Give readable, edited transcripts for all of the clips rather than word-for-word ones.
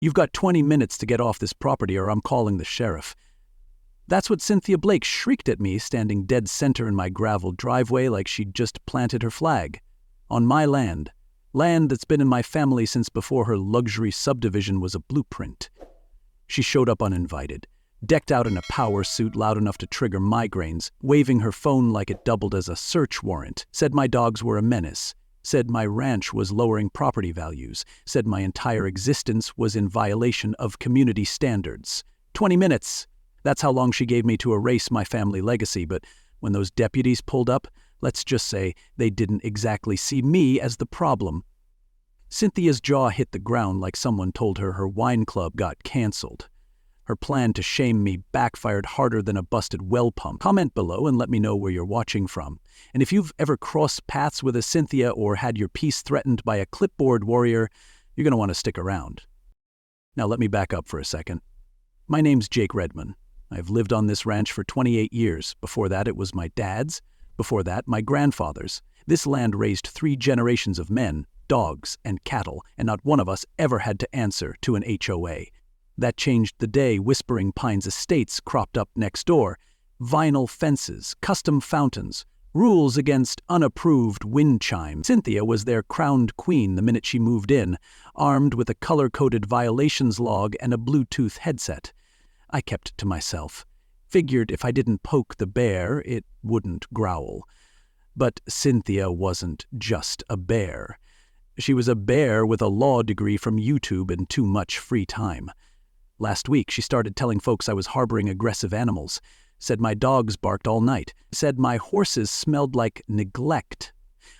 You've got 20 minutes to get off this property or I'm calling the sheriff. That's what Cynthia Blake shrieked at me, standing dead center in my gravel driveway like she'd just planted her flag. On my land. Land that's been in my family since before her luxury subdivision was a blueprint. She showed up uninvited, decked out in a power suit loud enough to trigger migraines, waving her phone like it doubled as a search warrant, said my dogs were a menace, said my ranch was lowering property values, said my entire existence was in violation of community standards. 20 minutes! That's how long she gave me to erase my family legacy, but when those deputies pulled up, let's just say they didn't exactly see me as the problem. Cynthia's jaw hit the ground like someone told her her wine club got canceled. Her plan to shame me backfired harder than a busted well pump. Comment below and let me know where you're watching from. And if you've ever crossed paths with a Cynthia or had your peace threatened by a clipboard warrior, you're going to want to stick around. Now let me back up for a second. My name's Jake Redman. I've lived on this ranch for 28 years. Before that, it was my dad's. Before that, my grandfather's. This land raised 3 generations of men, dogs, and cattle, and not one of us ever had to answer to an HOA. That changed the day Whispering Pines Estates cropped up next door. Vinyl fences, custom fountains, rules against unapproved wind chimes. Cynthia was their crowned queen the minute she moved in, armed with a color-coded violations log and a Bluetooth headset. I kept to myself. Figured if I didn't poke the bear, it wouldn't growl. But Cynthia wasn't just a bear. She was a bear with a law degree from YouTube and too much free time. Last week, she started telling folks I was harboring aggressive animals, said my dogs barked all night, said my horses smelled like neglect,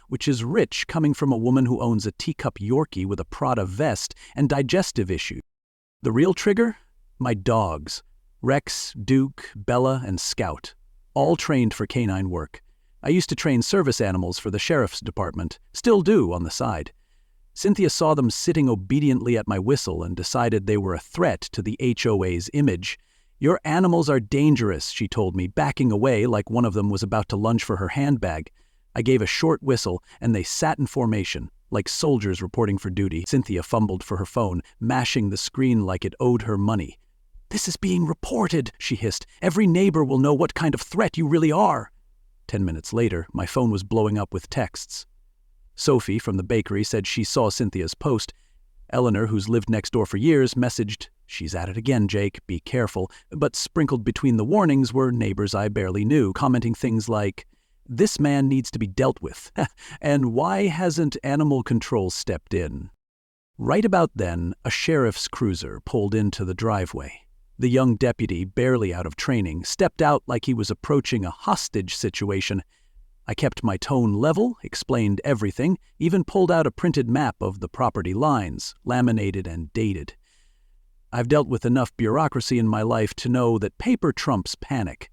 which is rich coming from a woman who owns a teacup Yorkie with a Prada vest and digestive issues. The real trigger? My dogs. Rex, Duke, Bella, and Scout. All trained for canine work. I used to train service animals for the sheriff's department. Still do on the side. Cynthia saw them sitting obediently at my whistle and decided they were a threat to the HOA's image. Your animals are dangerous, she told me, backing away like one of them was about to lunge for her handbag. I gave a short whistle, and they sat in formation, like soldiers reporting for duty. Cynthia fumbled for her phone, mashing the screen like it owed her money. "This is being reported," she hissed. "Every neighbor will know what kind of threat you really are." 10 minutes later, my phone was blowing up with texts. Sophie from the bakery said she saw Cynthia's post. Eleanor, who's lived next door for years, messaged, "She's at it again, Jake, be careful." But sprinkled between the warnings were neighbors I barely knew, commenting things like, "This man needs to be dealt with," and "Why hasn't animal control stepped in?" Right about then, a sheriff's cruiser pulled into the driveway. The young deputy, barely out of training, stepped out like he was approaching a hostage situation. I kept my tone level, explained everything, even pulled out a printed map of the property lines, laminated and dated. I've dealt with enough bureaucracy in my life to know that paper trumps panic.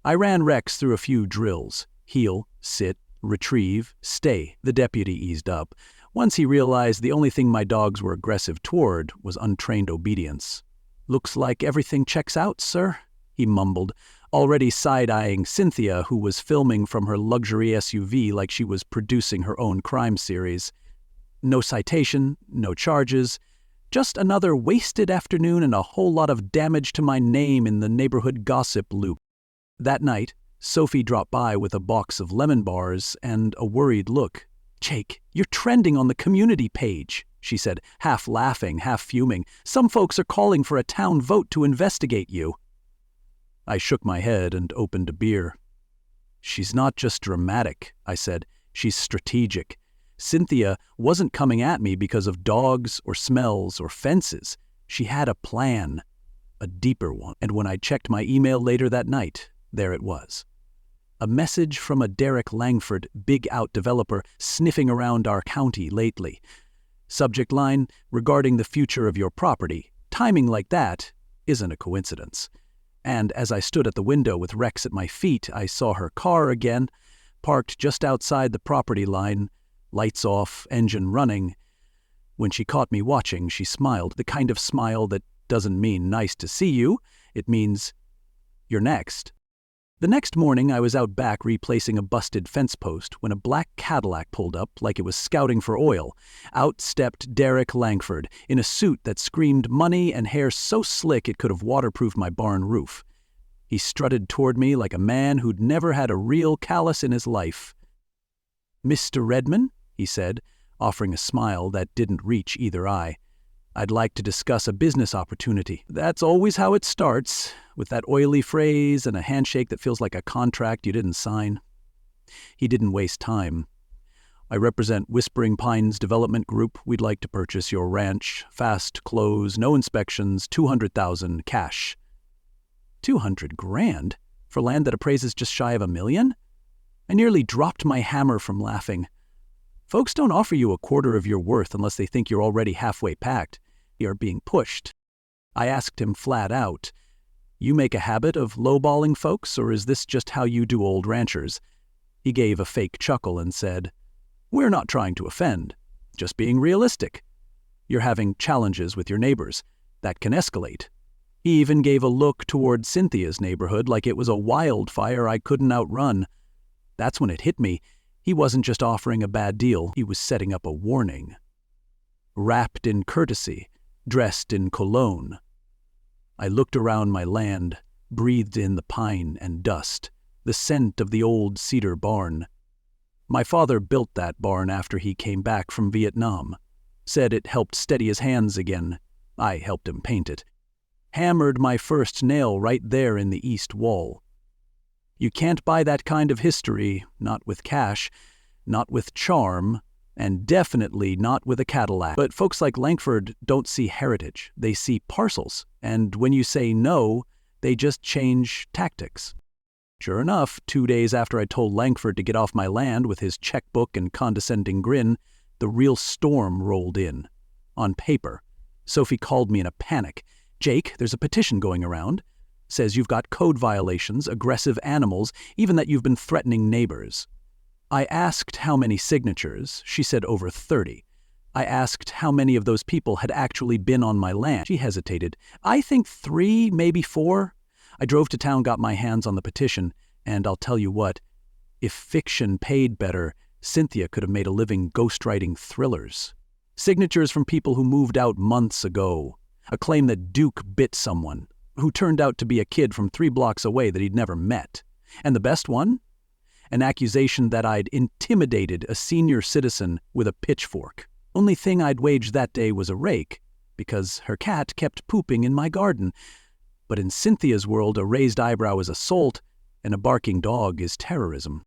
I ran Rex through a few drills. Heel, sit, retrieve, stay. The deputy eased up. Once he realized the only thing my dogs were aggressive toward was untrained obedience. "Looks like everything checks out, sir," he mumbled, already side-eyeing Cynthia, who was filming from her luxury SUV like she was producing her own crime series. No citation, no charges, just another wasted afternoon and a whole lot of damage to my name in the neighborhood gossip loop. That night, Sophie dropped by with a box of lemon bars and a worried look. "Jake, you're trending on the community page," she said, half laughing, half fuming. "Some folks are calling for a town vote to investigate you." I shook my head and opened a beer. "She's not just dramatic," I said. "She's strategic. Cynthia wasn't coming at me because of dogs or smells or fences. She had a plan, a deeper one. And when I checked my email later that night, there it was. A message from a Derek Langford, big-out developer sniffing around our county lately. Subject line, regarding the future of your property. Timing like that isn't a coincidence. And as I stood at the window with Rex at my feet, I saw her car again, parked just outside the property line, lights off, engine running. When she caught me watching, she smiled, the kind of smile that doesn't mean nice to see you. It means, "You're next." The next morning, I was out back replacing a busted fence post when a black Cadillac pulled up like it was scouting for oil. Out stepped Derek Langford in a suit that screamed money and hair so slick it could have waterproofed my barn roof. He strutted toward me like a man who'd never had a real callus in his life. "Mr. Redman," he said, offering a smile that didn't reach either eye. "I'd like to discuss a business opportunity." That's always how it starts, with that oily phrase and a handshake that feels like a contract you didn't sign. He didn't waste time. "I represent Whispering Pines Development Group. We'd like to purchase your ranch. Fast close, no inspections, $200,000 cash." 200 grand? For land that appraises just shy of $1 million? I nearly dropped my hammer from laughing. Folks don't offer you a quarter of your worth unless they think you're already halfway packed. You're being pushed. I asked him flat out, "You make a habit of lowballing folks, or is this just how you do old ranchers?" He gave a fake chuckle and said, "We're not trying to offend, just being realistic. You're having challenges with your neighbors. That can escalate." He even gave a look toward Cynthia's neighborhood like it was a wildfire I couldn't outrun. That's when it hit me. He wasn't just offering a bad deal, he was setting up a warning. Wrapped in courtesy, dressed in cologne. I looked around my land, breathed in the pine and dust, the scent of the old cedar barn. My father built that barn after he came back from Vietnam. Said it helped steady his hands again. I helped him paint it. Hammered my first nail right there in the east wall. You can't buy that kind of history, not with cash, not with charm, and definitely not with a Cadillac. But folks like Langford don't see heritage, they see parcels, and when you say no, they just change tactics. Sure enough, 2 days after I told Langford to get off my land with his checkbook and condescending grin, the real storm rolled in. On paper. Sophie called me in a panic. "Jake, there's a petition going around. Says you've got code violations, aggressive animals, even that you've been threatening neighbors." I asked how many signatures. She said over 30. I asked how many of those people had actually been on my land. She hesitated. "I think 3, maybe 4. I drove to town, got my hands on the petition, and I'll tell you what, if fiction paid better, Cynthia could have made a living ghostwriting thrillers. Signatures from people who moved out months ago. A claim that Duke bit someone, who turned out to be a kid from 3 blocks away that he'd never met. And the best one? An accusation that I'd intimidated a senior citizen with a pitchfork. Only thing I'd waged that day was a rake, because her cat kept pooping in my garden. But in Cynthia's world, a raised eyebrow is assault, and a barking dog is terrorism.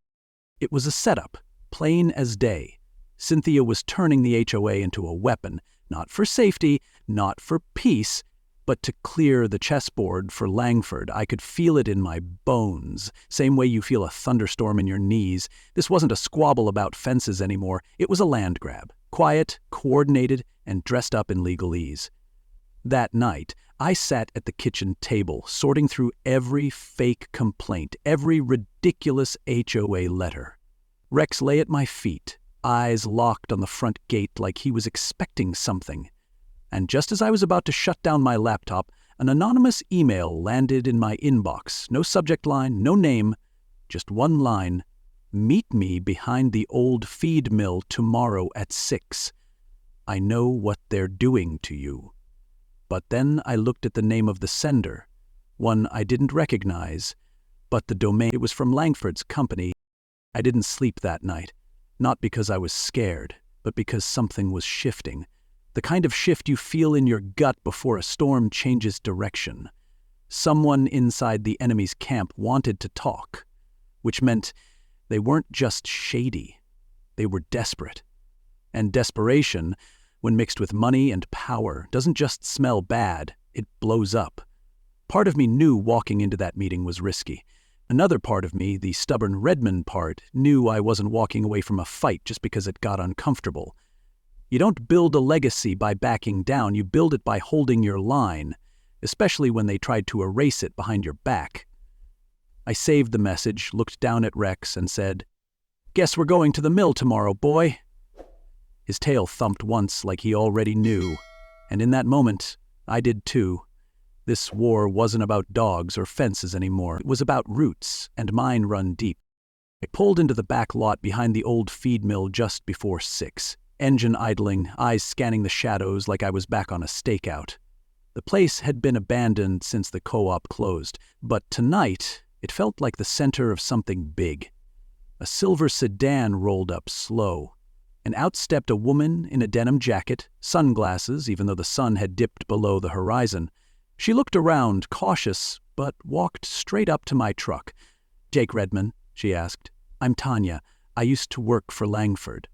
It was a setup, plain as day. Cynthia was turning the HOA into a weapon, not for safety, not for peace, but to clear the chessboard for Langford. I could feel it in my bones, same way you feel a thunderstorm in your knees. This wasn't a squabble about fences anymore. It was a land grab, quiet, coordinated, and dressed up in legalese. That night, I sat at the kitchen table, sorting through every fake complaint, every ridiculous HOA letter. Rex lay at my feet, eyes locked on the front gate like he was expecting something. And just as I was about to shut down my laptop, an anonymous email landed in my inbox. No subject line, no name, just one line. "Meet me behind the old feed mill tomorrow at 6. I know what they're doing to you." But then I looked at the name of the sender, one I didn't recognize, but the domain, it was from Langford's company. I didn't sleep that night, not because I was scared, but because something was shifting. The kind of shift you feel in your gut before a storm changes direction. Someone inside the enemy's camp wanted to talk, which meant they weren't just shady, they were desperate. And desperation, when mixed with money and power, doesn't just smell bad, it blows up. Part of me knew walking into that meeting was risky. Another part of me, the stubborn Redmond part, knew I wasn't walking away from a fight just because it got uncomfortable. You don't build a legacy by backing down, you build it by holding your line, especially when they tried to erase it behind your back. I saved the message, looked down at Rex, and said, "Guess we're going to the mill tomorrow, boy." His tail thumped once like he already knew, and in that moment, I did too. This war wasn't about dogs or fences anymore. It was about roots, and mine run deep. I pulled into the back lot behind the old feed mill just before 6. Engine idling, eyes scanning the shadows like I was back on a stakeout. The place had been abandoned since the co-op closed, but tonight it felt like the center of something big. A silver sedan rolled up slow, and out stepped a woman in a denim jacket, sunglasses even though the sun had dipped below the horizon. She looked around, cautious, but walked straight up to my truck. "Jake Redman," she asked. "I'm Tanya. I used to work for Langford."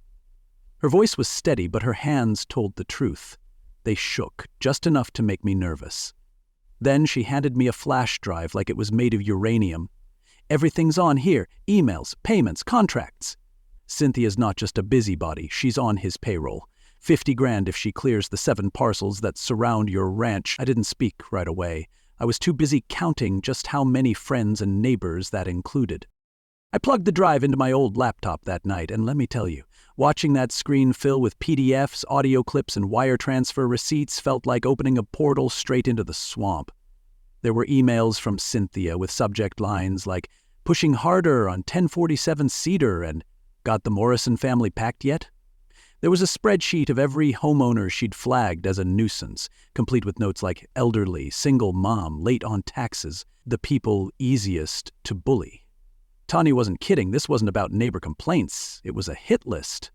Her voice was steady, but her hands told the truth. They shook, just enough to make me nervous. Then she handed me a flash drive like it was made of uranium. "Everything's on here. Emails, payments, contracts." Cynthia's not just a busybody, she's on his payroll. 50 grand if she clears the 7 parcels that surround your ranch. I didn't speak right away. I was too busy counting just how many friends and neighbors that included. I plugged the drive into my old laptop that night, and let me tell you, watching that screen fill with PDFs, audio clips, and wire transfer receipts felt like opening a portal straight into the swamp. There were emails from Cynthia with subject lines like, "Pushing harder on 1047 Cedar," and "Got the Morrison family packed yet?" There was a spreadsheet of every homeowner she'd flagged as a nuisance, complete with notes like elderly, single mom, late on taxes, the people easiest to bully. Tanya wasn't kidding. This wasn't about neighbor complaints. It was a hit list.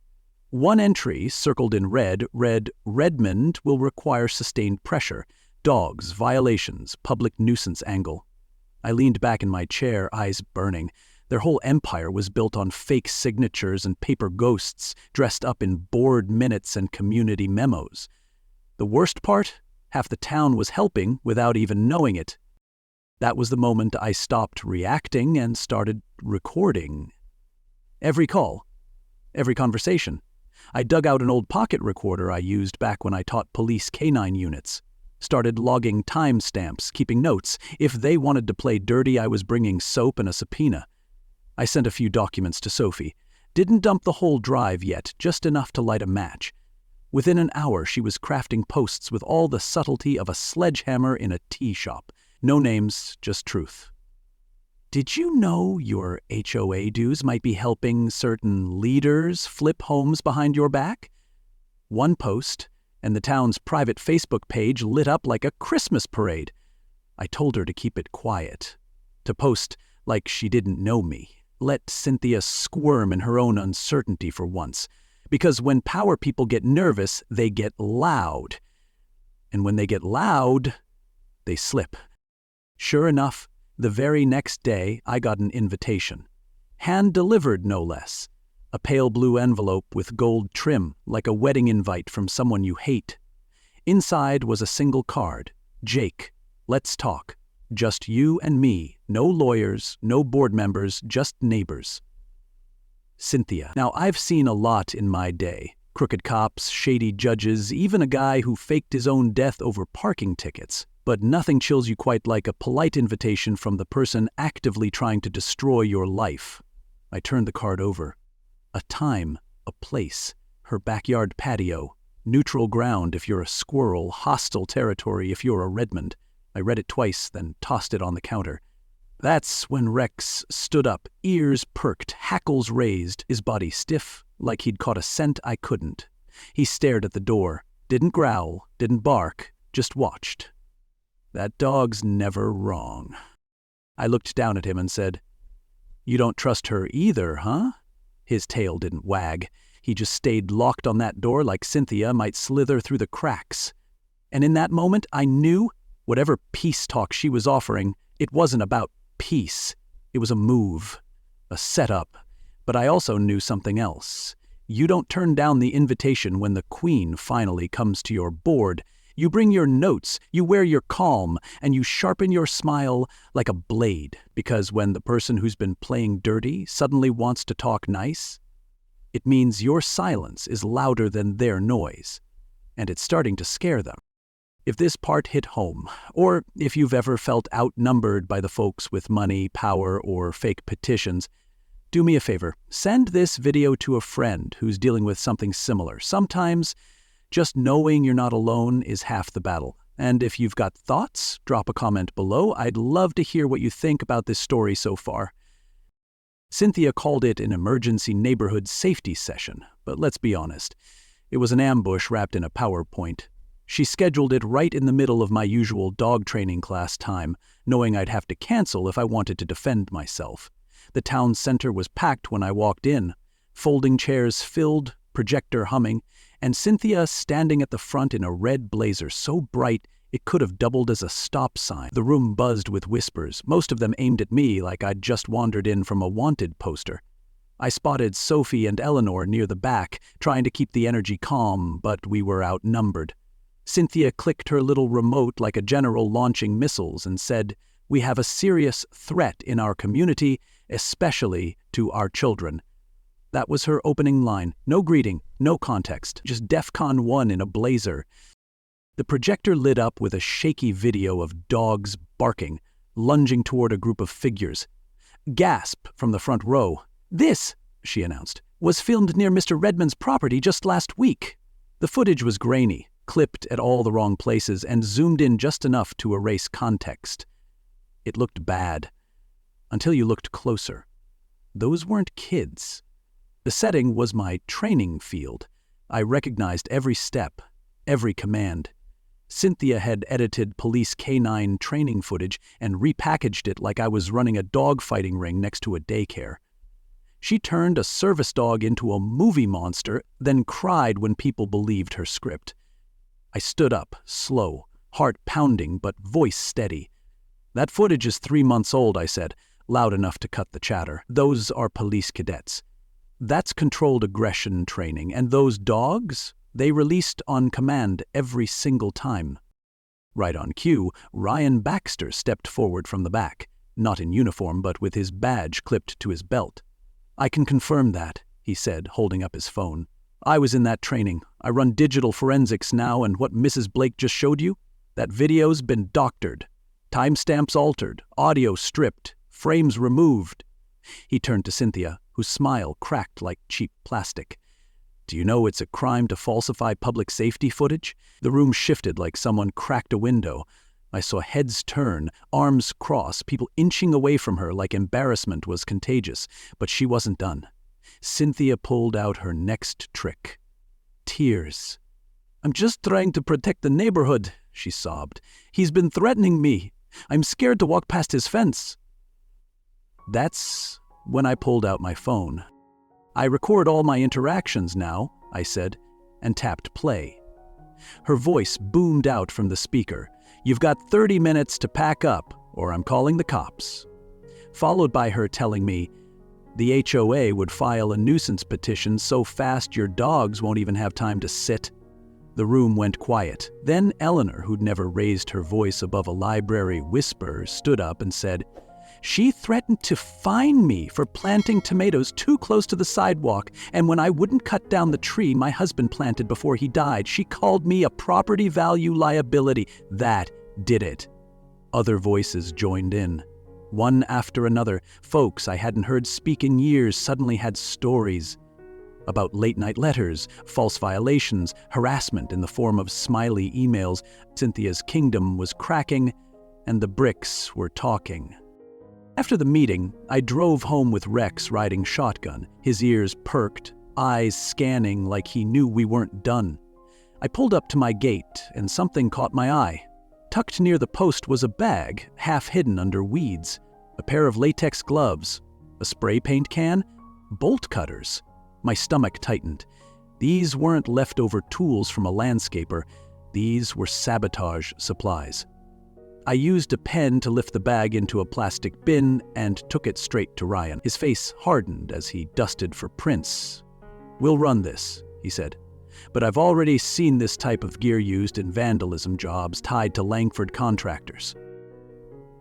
One entry, circled in red, read, "Redmond will require sustained pressure. Dogs, violations, public nuisance angle." I leaned back in my chair, eyes burning. Their whole empire was built on fake signatures and paper ghosts dressed up in board minutes and community memos. The worst part? Half the town was helping without even knowing it. That was the moment I stopped reacting and started recording. Every call, every conversation. I dug out an old pocket recorder I used back when I taught police canine units. Started logging timestamps, keeping notes. If they wanted to play dirty, I was bringing soap and a subpoena. I sent a few documents to Sophie. Didn't dump the whole drive yet, just enough to light a match. Within an hour, she was crafting posts with all the subtlety of a sledgehammer in a tea shop. No names, just truth. "Did you know your HOA dues might be helping certain leaders flip homes behind your back?" One post, and the town's private Facebook page lit up like a Christmas parade. I told her to keep it quiet, to post like she didn't know me. Let Cynthia squirm in her own uncertainty for once. Because when power people get nervous, they get loud. And when they get loud, they slip. Sure enough, the very next day, I got an invitation. Hand-delivered, no less. A pale blue envelope with gold trim, like a wedding invite from someone you hate. Inside was a single card. "Jake, let's talk. Just you and me. No lawyers, no board members, just neighbors. Cynthia." Now, I've seen a lot in my day. Crooked cops, shady judges, even a guy who faked his own death over parking tickets. But nothing chills you quite like a polite invitation from the person actively trying to destroy your life. I turned the card over. A time, a place, her backyard patio, neutral ground if you're a squirrel, hostile territory if you're a Redmond. I read it twice, then tossed it on the counter. That's when Rex stood up, ears perked, hackles raised, his body stiff, like he'd caught a scent I couldn't. He stared at the door, didn't growl, didn't bark, just watched. That dog's never wrong. I looked down at him and said, "You don't trust her either, huh?" His tail didn't wag. He just stayed locked on that door like Cynthia might slither through the cracks. And in that moment, I knew whatever peace talk she was offering, it wasn't about peace. It was a move, a setup. But I also knew something else. You don't turn down the invitation when the queen finally comes to your board. You bring your notes, you wear your calm, and you sharpen your smile like a blade, because when the person who's been playing dirty suddenly wants to talk nice, it means your silence is louder than their noise, and it's starting to scare them. If this part hit home, or if you've ever felt outnumbered by the folks with money, power, or fake petitions, do me a favor, send this video to a friend who's dealing with something similar. Sometimes just knowing you're not alone is half the battle. And if you've got thoughts, drop a comment below. I'd love to hear what you think about this story so far. Cynthia called it an emergency neighborhood safety session, but let's be honest. It was an ambush wrapped in a PowerPoint. She scheduled it right in the middle of my usual dog training class time, knowing I'd have to cancel if I wanted to defend myself. The town center was packed when I walked in, folding chairs filled, projector humming, and Cynthia standing at the front in a red blazer so bright it could have doubled as a stop sign. The room buzzed with whispers, most of them aimed at me like I'd just wandered in from a wanted poster. I spotted Sophie and Eleanor near the back, trying to keep the energy calm, but we were outnumbered. Cynthia clicked her little remote like a general launching missiles and said, "We have a serious threat in our community, especially to our children." That was her opening line. No greeting, no context, just DEFCON 1 in a blazer. The projector lit up with a shaky video of dogs barking, lunging toward a group of figures. Gasp from the front row. "This," she announced, "was filmed near Mr. Redmond's property just last week." The footage was grainy, clipped at all the wrong places, and zoomed in just enough to erase context. It looked bad, until you looked closer. Those weren't kids. The setting was my training field. I recognized every step, every command. Cynthia had edited police canine training footage and repackaged it like I was running a dogfighting ring next to a daycare. She turned a service dog into a movie monster, then cried when people believed her script. I stood up, slow, heart pounding but voice steady. "That footage is 3 months old," I said, loud enough to cut the chatter. "Those are police cadets. That's controlled aggression training, and those dogs, they released on command every single time." Right on cue, Ryan Baxter stepped forward from the back, not in uniform but with his badge clipped to his belt. "I can confirm that," he said, holding up his phone. "I was in that training. I run digital forensics now, and what Mrs. Blake just showed you? That video's been doctored. Timestamps altered, audio stripped, frames removed." He turned to Cynthia, whose smile cracked like cheap plastic. "Do you know it's a crime to falsify public safety footage?" The room shifted like someone cracked a window. I saw heads turn, arms cross, people inching away from her like embarrassment was contagious. But she wasn't done. Cynthia pulled out her next trick. Tears. "I'm just trying to protect the neighborhood," she sobbed. "He's been threatening me. I'm scared to walk past his fence." That's when I pulled out my phone. "I record all my interactions now," I said, and tapped play. Her voice boomed out from the speaker. "You've got 30 minutes to pack up, or I'm calling the cops." Followed by her telling me, the HOA would file a nuisance petition so fast your dogs won't even have time to sit. The room went quiet. Then Eleanor, who'd never raised her voice above a library whisper, stood up and said, "She threatened to fine me for planting tomatoes too close to the sidewalk, and when I wouldn't cut down the tree my husband planted before he died, she called me a property value liability. That did it." Other voices joined in. One after another, folks I hadn't heard speak in years suddenly had stories about late-night letters, false violations, harassment in the form of smiley emails. Cynthia's kingdom was cracking, and the bricks were talking. After the meeting, I drove home with Rex riding shotgun, his ears perked, eyes scanning like he knew we weren't done. I pulled up to my gate, and something caught my eye. Tucked near the post was a bag, half hidden under weeds, a pair of latex gloves, a spray paint can, bolt cutters. My stomach tightened. These weren't leftover tools from a landscaper. These were sabotage supplies. I used a pen to lift the bag into a plastic bin and took it straight to Ryan. His face hardened as he dusted for prints. "We'll run this," he said. "But I've already seen this type of gear used in vandalism jobs tied to Langford contractors."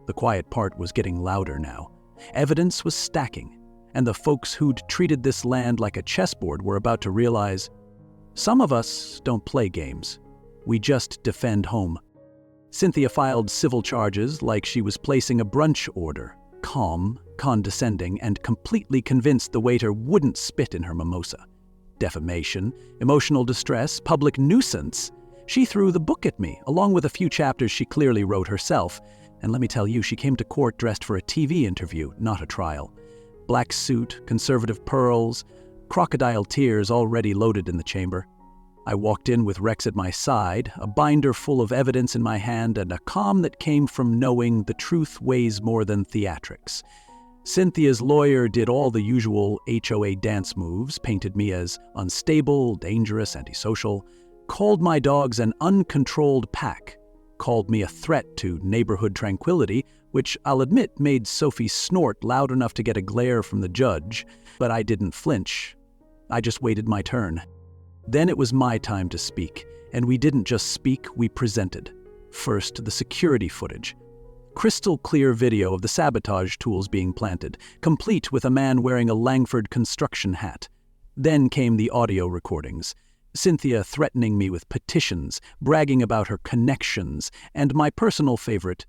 The quiet part was getting louder now. Evidence was stacking, and the folks who'd treated this land like a chessboard were about to realize, some of us don't play games. We just defend home. Cynthia filed civil charges like she was placing a brunch order, calm, condescending, and completely convinced the waiter wouldn't spit in her mimosa. Defamation, emotional distress, public nuisance. She threw the book at me, along with a few chapters she clearly wrote herself. And let me tell you, she came to court dressed for a TV interview, not a trial. Black suit, conservative pearls, crocodile tears already loaded in the chamber. I walked in with Rex at my side, a binder full of evidence in my hand, and a calm that came from knowing the truth weighs more than theatrics. Cynthia's lawyer did all the usual HOA dance moves, painted me as unstable, dangerous, antisocial, called my dogs an uncontrolled pack, called me a threat to neighborhood tranquility, which I'll admit made Sophie snort loud enough to get a glare from the judge, but I didn't flinch. I just waited my turn. Then it was my time to speak, and we didn't just speak, we presented. First, the security footage. Crystal clear video of the sabotage tools being planted, complete with a man wearing a Langford construction hat. Then came the audio recordings. Cynthia threatening me with petitions, bragging about her connections, and my personal favorite,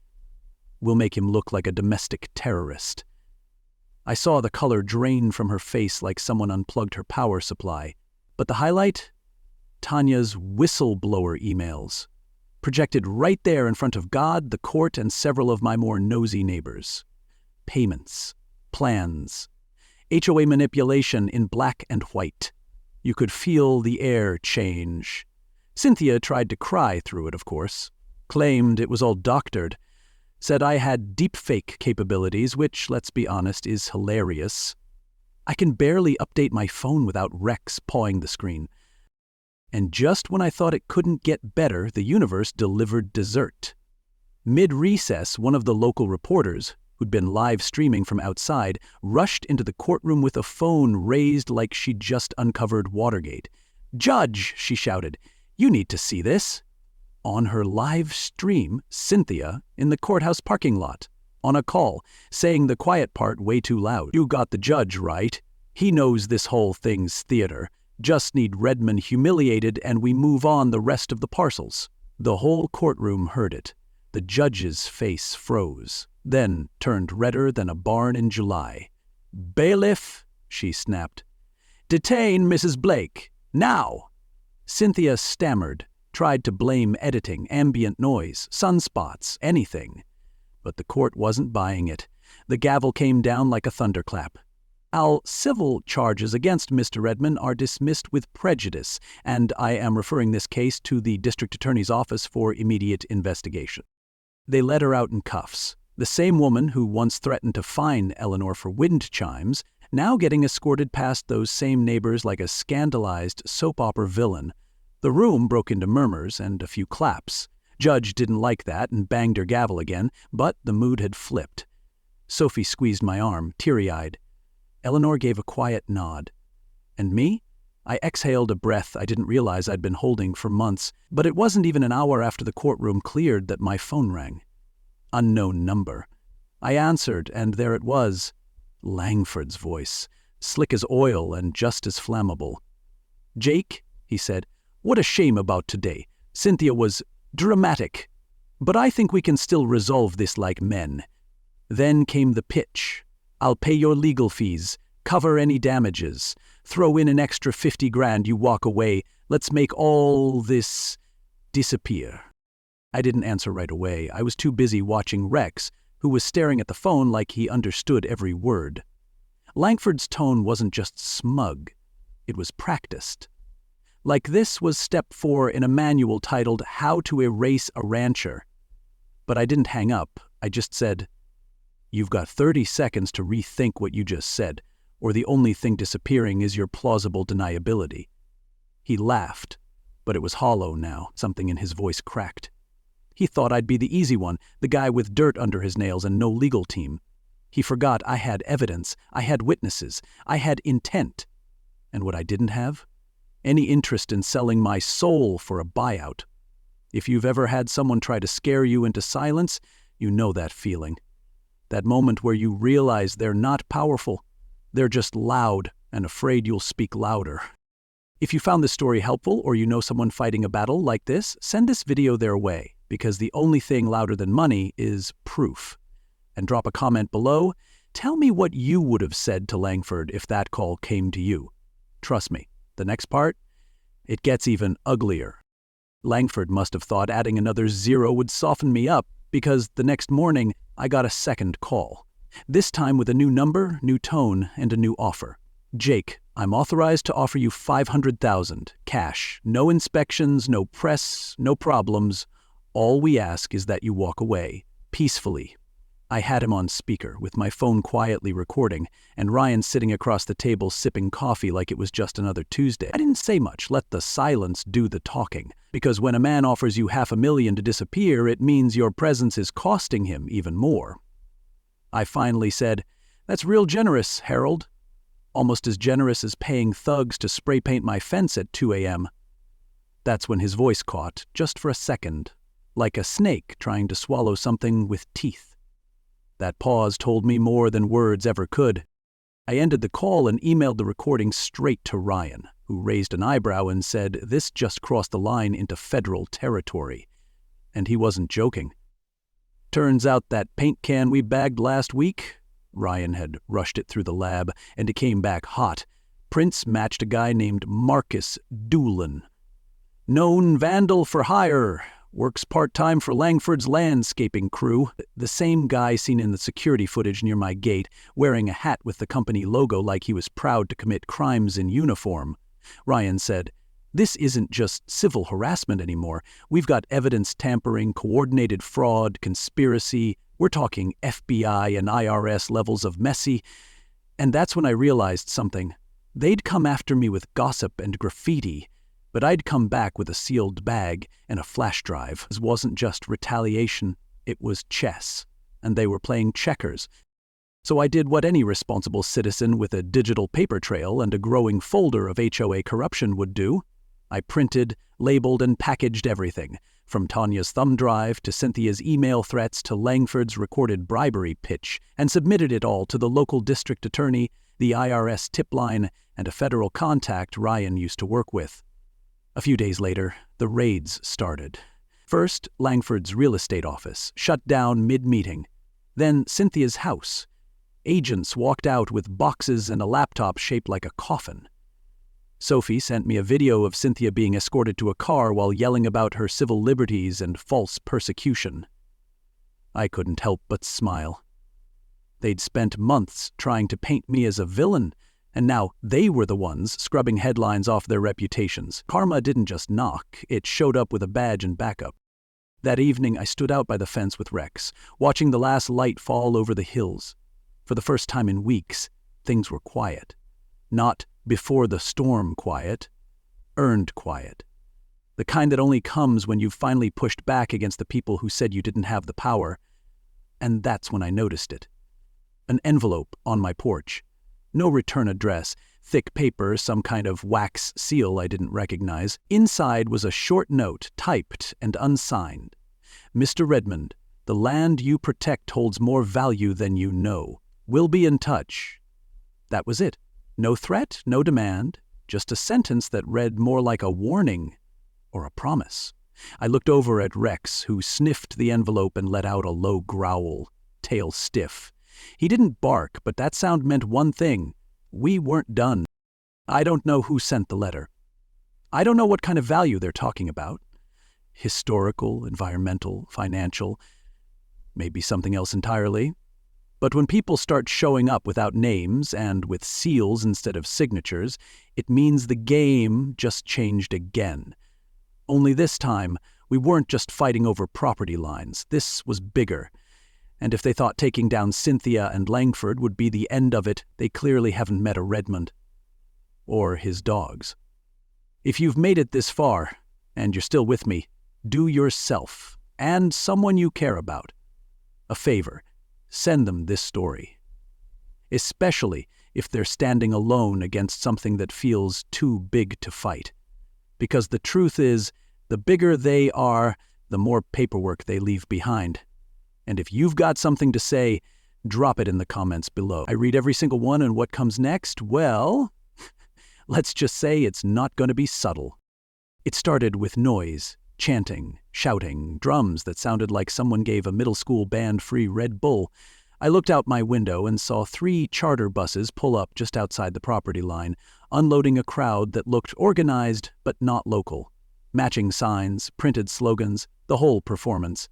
"We'll make him look like a domestic terrorist." I saw the color drain from her face like someone unplugged her power supply. But the highlight? Tanya's whistleblower emails. Projected right there in front of God, the court, and several of my more nosy neighbors. Payments. Plans. HOA manipulation in black and white. You could feel the air change. Cynthia tried to cry through it, of course. Claimed it was all doctored. Said I had deepfake capabilities, which, let's be honest, is hilarious. I can barely update my phone without Rex pawing the screen. And just when I thought it couldn't get better, the universe delivered dessert. Mid-recess, one of the local reporters, who'd been live streaming from outside, rushed into the courtroom with a phone raised like she'd just uncovered Watergate. "Judge," she shouted, "you need to see this." On her live stream, Cynthia, in the courthouse parking lot, on a call, saying the quiet part way too loud. "You got the judge right. He knows this whole thing's theater. Just need Redmond humiliated and we move on the rest of the parcels." The whole courtroom heard it. The judge's face froze, then turned redder than a barn in July. "Bailiff," she snapped. "Detain Mrs. Blake. Now!" Cynthia stammered, tried to blame editing, ambient noise, sunspots, anything. But the court wasn't buying it. The gavel came down like a thunderclap. All civil charges against Mr. Redmond are dismissed with prejudice, and I am referring this case to the district attorney's office for immediate investigation. They let her out in cuffs. The same woman who once threatened to fine Eleanor for wind chimes, now getting escorted past those same neighbors like a scandalized soap opera villain. The room broke into murmurs and a few claps. Judge didn't like that and banged her gavel again, but the mood had flipped. Sophie squeezed my arm, teary-eyed. Eleanor gave a quiet nod. And me? I exhaled a breath I didn't realize I'd been holding for months, but it wasn't even an hour after the courtroom cleared that my phone rang. Unknown number. I answered, and there it was. Langford's voice, slick as oil and just as flammable. "Jake," he said, "what a shame about today. Cynthia was dramatic. But I think we can still resolve this like men." Then came the pitch. "I'll pay your legal fees, cover any damages, throw in an extra 50 grand, you walk away. Let's make all this disappear." I didn't answer right away. I was too busy watching Rex, who was staring at the phone like he understood every word. Langford's tone wasn't just smug. It was practiced. Like this was step 4 in a manual titled How to Erase a Rancher. But I didn't hang up. I just said, "You've got 30 seconds to rethink what you just said, or the only thing disappearing is your plausible deniability." He laughed, but it was hollow now. Something in his voice cracked. He thought I'd be the easy one, the guy with dirt under his nails and no legal team. He forgot I had evidence, I had witnesses, I had intent. And what I didn't have? Any interest in selling my soul for a buyout. If you've ever had someone try to scare you into silence, you know that feeling. That moment where you realize they're not powerful, they're just loud and afraid you'll speak louder. If you found this story helpful or you know someone fighting a battle like this, send this video their way, because the only thing louder than money is proof. And drop a comment below. Tell me what you would have said to Langford if that call came to you. Trust me, the next part, it gets even uglier. Langford must have thought adding another zero would soften me up, because the next morning I got a second call. This time with a new number, new tone, and a new offer. "Jake, I'm authorized to offer you $500,000, cash. No inspections, no press, no problems. All we ask is that you walk away, peacefully." I had him on speaker, with my phone quietly recording, and Ryan sitting across the table sipping coffee like it was just another Tuesday. I didn't say much, let the silence do the talking, because when a man offers you $500,000 to disappear, it means your presence is costing him even more. I finally said, "That's real generous, Harold. Almost as generous as paying thugs to spray paint my fence at 2 a.m. That's when his voice caught, just for a second, like a snake trying to swallow something with teeth. That pause told me more than words ever could. I ended the call and emailed the recording straight to Ryan, who raised an eyebrow and said this just crossed the line into federal territory. And he wasn't joking. "Turns out that paint can we bagged last week," Ryan had rushed it through the lab, and it came back hot. Prints matched a guy named Marcus Doolin. "Known vandal for hire. Works part-time for Langford's landscaping crew." The same guy seen in the security footage near my gate, wearing a hat with the company logo like he was proud to commit crimes in uniform. Ryan said, "This isn't just civil harassment anymore. We've got evidence tampering, coordinated fraud, conspiracy. We're talking FBI and IRS levels of messy." And that's when I realized something. They'd come after me with gossip and graffiti, but I'd come back with a sealed bag and a flash drive. It wasn't just retaliation, it was chess, and they were playing checkers. So I did what any responsible citizen with a digital paper trail and a growing folder of HOA corruption would do. I printed, labeled, and packaged everything, from Tanya's thumb drive to Cynthia's email threats to Langford's recorded bribery pitch, and submitted it all to the local district attorney, the IRS tip line, and a federal contact Ryan used to work with. A few days later, the raids started. First, Langford's real estate office, shut down mid-meeting. Then Cynthia's house. Agents walked out with boxes and a laptop shaped like a coffin. Sophie sent me a video of Cynthia being escorted to a car while yelling about her civil liberties and false persecution. I couldn't help but smile. They'd spent months trying to paint me as a villain, and now they were the ones scrubbing headlines off their reputations. Karma didn't just knock, it showed up with a badge and backup. That evening I stood out by the fence with Rex, watching the last light fall over the hills. For the first time in weeks, things were quiet. Not before the storm quiet, earned quiet. The kind that only comes when you've finally pushed back against the people who said you didn't have the power. And that's when I noticed it. An envelope on my porch. No return address, thick paper, some kind of wax seal I didn't recognize. Inside was a short note, typed and unsigned. "Mr. Redmond, the land you protect holds more value than you know. We'll be in touch." That was it. No threat, no demand, just a sentence that read more like a warning or a promise. I looked over at Rex, who sniffed the envelope and let out a low growl, tail stiff. He didn't bark, but that sound meant one thing. We weren't done. "I don't know who sent the letter. I don't know what kind of value they're talking about. Historical, environmental, financial, maybe something else entirely. But when people start showing up without names and with seals instead of signatures, it means the game just changed again. Only this time, we weren't just fighting over property lines. This was bigger. And if they thought taking down Cynthia and Langford would be the end of it, they clearly haven't met a Redmond. Or his dogs. If you've made it this far, and you're still with me, do yourself, and someone you care about, a favor. Send them this story. Especially if they're standing alone against something that feels too big to fight. Because the truth is, the bigger they are, the more paperwork they leave behind. And if you've got something to say, drop it in the comments below. I read every single one, and what comes next, well, let's just say it's not going to be subtle. It started with noise, chanting, shouting, drums that sounded like someone gave a middle school band free Red Bull. I looked out my window and saw 3 charter buses pull up just outside the property line, unloading a crowd that looked organized but not local. Matching signs, printed slogans, the whole performance.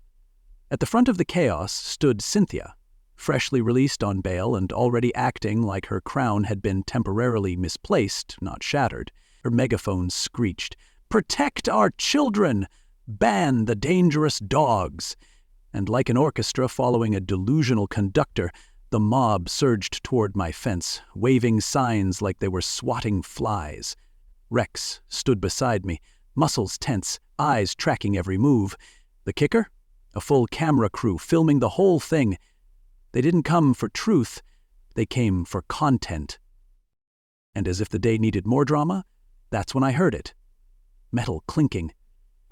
At the front of the chaos stood Cynthia, freshly released on bail and already acting like her crown had been temporarily misplaced, not shattered. Her megaphone screeched, "Protect our children! Ban the dangerous dogs!" And like an orchestra following a delusional conductor, the mob surged toward my fence, waving signs like they were swatting flies. Rex stood beside me, muscles tense, eyes tracking every move. The kicker? A full camera crew filming the whole thing. They didn't come for truth, they came for content. And as if the day needed more drama, that's when I heard it. Metal clinking.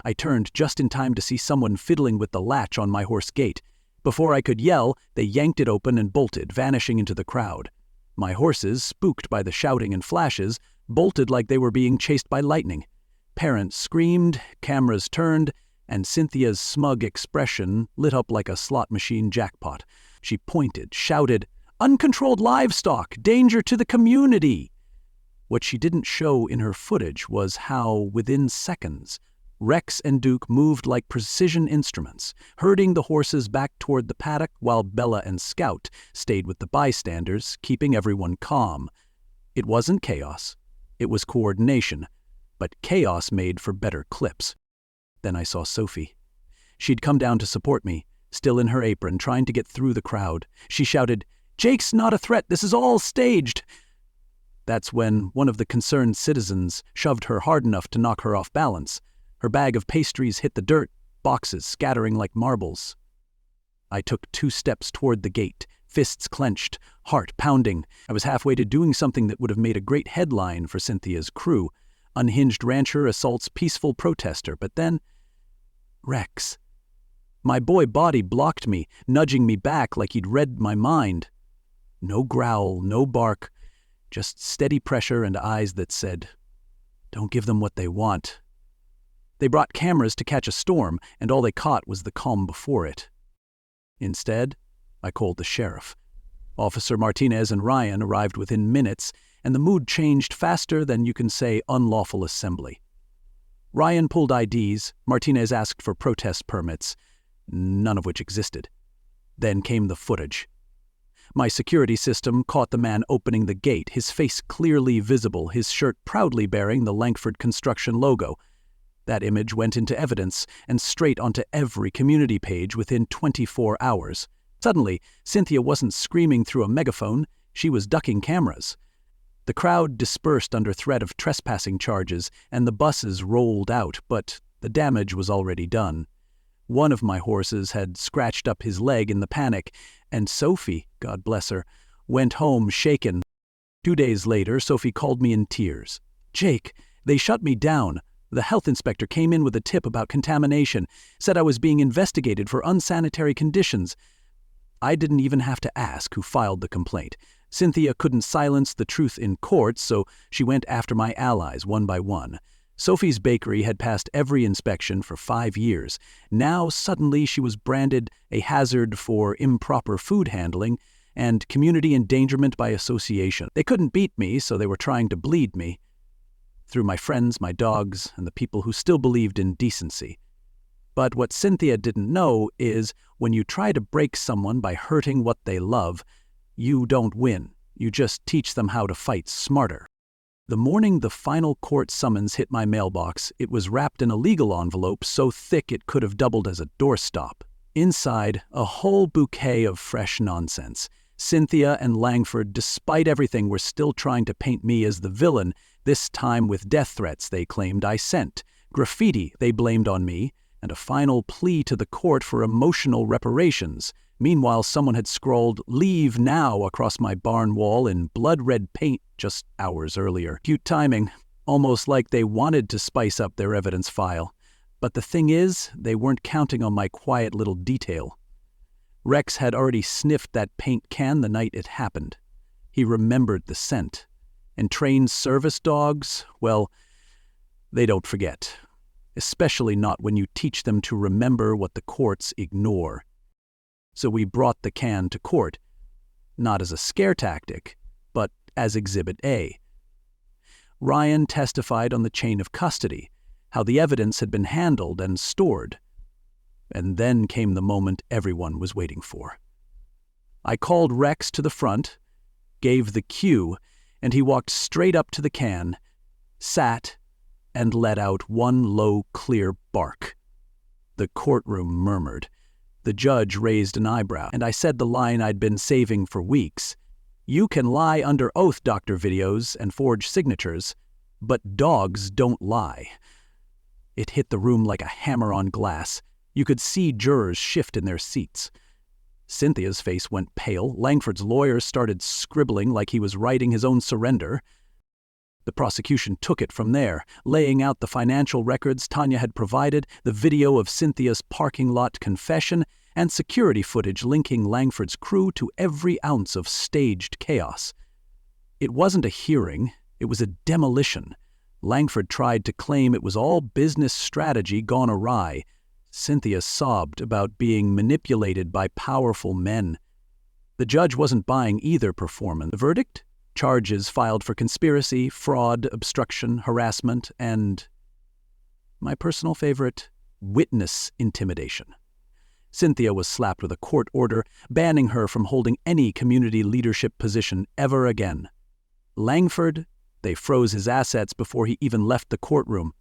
I turned just in time to see someone fiddling with the latch on my horse gate. Before I could yell, they yanked it open and bolted, vanishing into the crowd. My horses, spooked by the shouting and flashes, bolted like they were being chased by lightning. Parents screamed, cameras turned, and Cynthia's smug expression lit up like a slot machine jackpot. She pointed, shouted, "Uncontrolled livestock! Danger to the community!" What she didn't show in her footage was how, within seconds, Rex and Duke moved like precision instruments, herding the horses back toward the paddock while Bella and Scout stayed with the bystanders, keeping everyone calm. It wasn't chaos. It was coordination, but chaos made for better clips. Then I saw Sophie. She'd come down to support me, still in her apron, trying to get through the crowd. She shouted, "Jake's not a threat, this is all staged!" That's when one of the concerned citizens shoved her hard enough to knock her off balance. Her bag of pastries hit the dirt, boxes scattering like marbles. I took 2 steps toward the gate, fists clenched, heart pounding. I was halfway to doing something that would have made a great headline for Cynthia's crew. Unhinged rancher assaults peaceful protester, but then... Rex. My boy body blocked me, nudging me back like he'd read my mind. No growl, no bark, just steady pressure and eyes that said, "Don't give them what they want." They brought cameras to catch a storm, and all they caught was the calm before it. Instead, I called the sheriff. Officer Martinez and Ryan arrived within minutes, and the mood changed faster than you can say unlawful assembly. Ryan pulled IDs, Martinez asked for protest permits, none of which existed. Then came the footage. My security system caught the man opening the gate, his face clearly visible, his shirt proudly bearing the Langford Construction logo. That image went into evidence and straight onto every community page within 24 hours. Suddenly, Cynthia wasn't screaming through a megaphone, she was ducking cameras. The crowd dispersed under threat of trespassing charges, and the buses rolled out, but the damage was already done. One of my horses had scratched up his leg in the panic, and Sophie, God bless her, went home shaken. 2 days later, Sophie called me in tears. "Jake, they shut me down. The health inspector came in with a tip about contamination, said I was being investigated for unsanitary conditions." I didn't even have to ask who filed the complaint. Cynthia couldn't silence the truth in court, so she went after my allies one by one. Sophie's bakery had passed every inspection for 5 years. Now suddenly she was branded a hazard for improper food handling and community endangerment by association. They couldn't beat me, so they were trying to bleed me. Through my friends, my dogs, and the people who still believed in decency. But what Cynthia didn't know is when you try to break someone by hurting what they love, you don't win. You just teach them how to fight smarter. The morning the final court summons hit my mailbox, it was wrapped in a legal envelope so thick it could have doubled as a doorstop. Inside, a whole bouquet of fresh nonsense. Cynthia and Langford, despite everything, were still trying to paint me as the villain, this time with death threats they claimed I sent, graffiti they blamed on me, and a final plea to the court for emotional reparations. Meanwhile, someone had scrawled, "Leave now," across my barn wall in blood-red paint just hours earlier. Cute timing, almost like they wanted to spice up their evidence file. But the thing is, they weren't counting on my quiet little detail. Rex had already sniffed that paint can the night it happened. He remembered the scent. And trained service dogs, well, they don't forget. Especially not when you teach them to remember what the courts ignore. So we brought the can to court, not as a scare tactic, but as Exhibit A. Ryan testified on the chain of custody, how the evidence had been handled and stored. And then came the moment everyone was waiting for. I called Rex to the front, gave the cue, and he walked straight up to the can, sat, and let out one low, clear bark. The courtroom murmured. The judge raised an eyebrow, and I said the line I'd been saving for weeks. "You can lie under oath, Dr. Videos, and forge signatures, but dogs don't lie." It hit the room like a hammer on glass. You could see jurors shift in their seats. Cynthia's face went pale. Langford's lawyer started scribbling like he was writing his own surrender. The prosecution took it from there, laying out the financial records Tanya had provided, the video of Cynthia's parking lot confession, and security footage linking Langford's crew to every ounce of staged chaos. It wasn't a hearing, it was a demolition. Langford tried to claim it was all business strategy gone awry. Cynthia sobbed about being manipulated by powerful men. The judge wasn't buying either performance. The verdict? Charges filed for conspiracy, fraud, obstruction, harassment, and, my personal favorite, witness intimidation. Cynthia was slapped with a court order banning her from holding any community leadership position ever again. Langford, they froze his assets before he even left the courtroom.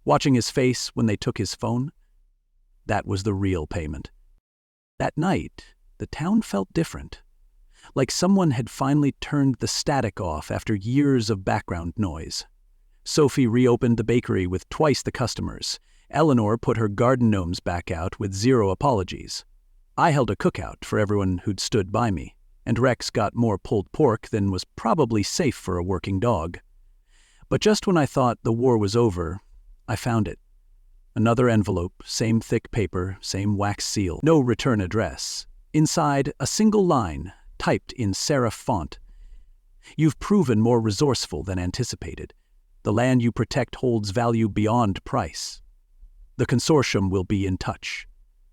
Watching his face when they took his phone, that was the real payment. That night, the town felt different. Like someone had finally turned the static off after years of background noise. Sophie reopened the bakery with twice the customers. Eleanor put her garden gnomes back out with 0 apologies. I held a cookout for everyone who'd stood by me, and Rex got more pulled pork than was probably safe for a working dog. But just when I thought the war was over, I found it. Another envelope, same thick paper, same wax seal, no return address. Inside, a single line, typed in serif font. "You've proven more resourceful than anticipated. The land you protect holds value beyond price. The consortium will be in touch.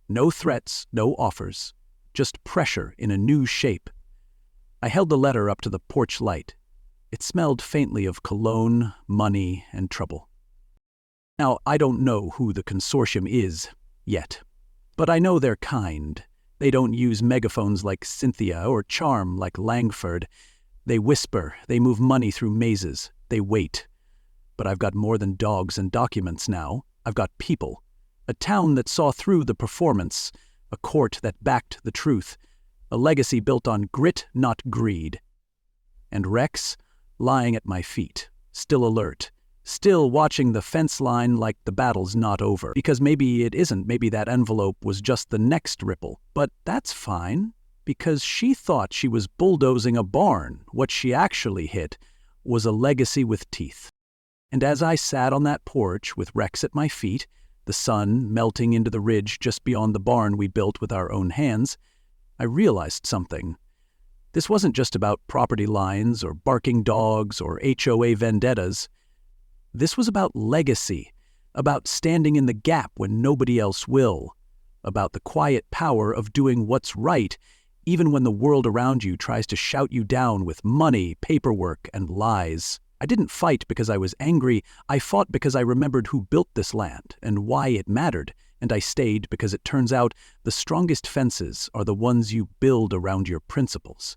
No threats, no offers, just pressure in a new shape." I held the letter up to the porch light. It smelled faintly of cologne, money, and trouble. Now, I don't know who the consortium is, yet. But I know they're kind. They don't use megaphones like Cynthia or charm like Langford. They whisper, they move money through mazes, they wait. But I've got more than dogs and documents now. I've got people. A town that saw through the performance. A court that backed the truth. A legacy built on grit, not greed. And Rex, lying at my feet, still alert. Still watching the fence line like the battle's not over. Because maybe it isn't. Maybe that envelope was just the next ripple. But that's fine, because she thought she was bulldozing a barn. What she actually hit was a legacy with teeth. And as I sat on that porch with Rex at my feet, the sun melting into the ridge just beyond the barn we built with our own hands, I realized something. This wasn't just about property lines or barking dogs or HOA vendettas. This was about legacy, about standing in the gap when nobody else will, about the quiet power of doing what's right, even when the world around you tries to shout you down with money, paperwork, and lies. I didn't fight because I was angry. I fought because I remembered who built this land and why it mattered, and I stayed because it turns out the strongest fences are the ones you build around your principles.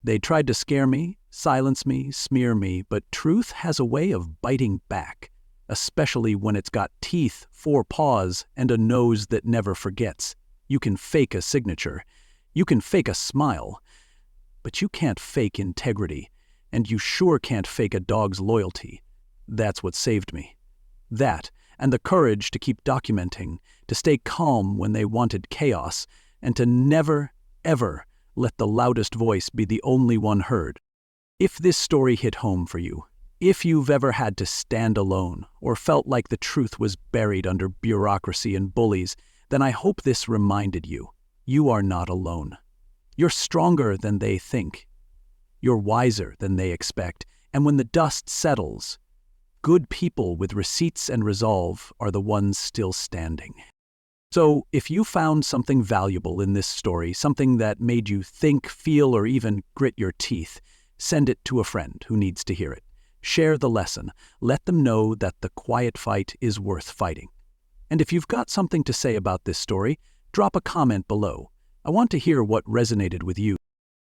They tried to scare me, silence me, smear me, but truth has a way of biting back, especially when it's got teeth, 4 paws, and a nose that never forgets. You can fake a signature. You can fake a smile. But you can't fake integrity, and you sure can't fake a dog's loyalty. That's what saved me. That, and the courage to keep documenting, to stay calm when they wanted chaos, and to never, ever let the loudest voice be the only one heard. If this story hit home for you, if you've ever had to stand alone or felt like the truth was buried under bureaucracy and bullies, then I hope this reminded you, you are not alone. You're stronger than they think. You're wiser than they expect, and when the dust settles, good people with receipts and resolve are the ones still standing. So, if you found something valuable in this story, something that made you think, feel, or even grit your teeth, send it to a friend who needs to hear it. Share the lesson. Let them know that the quiet fight is worth fighting. And if you've got something to say about this story, drop a comment below. I want to hear what resonated with you.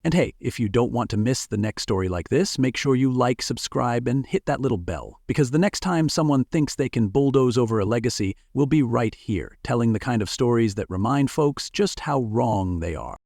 And hey, if you don't want to miss the next story like this, make sure you like, subscribe, and hit that little bell. Because the next time someone thinks they can bulldoze over a legacy, we'll be right here, telling the kind of stories that remind folks just how wrong they are.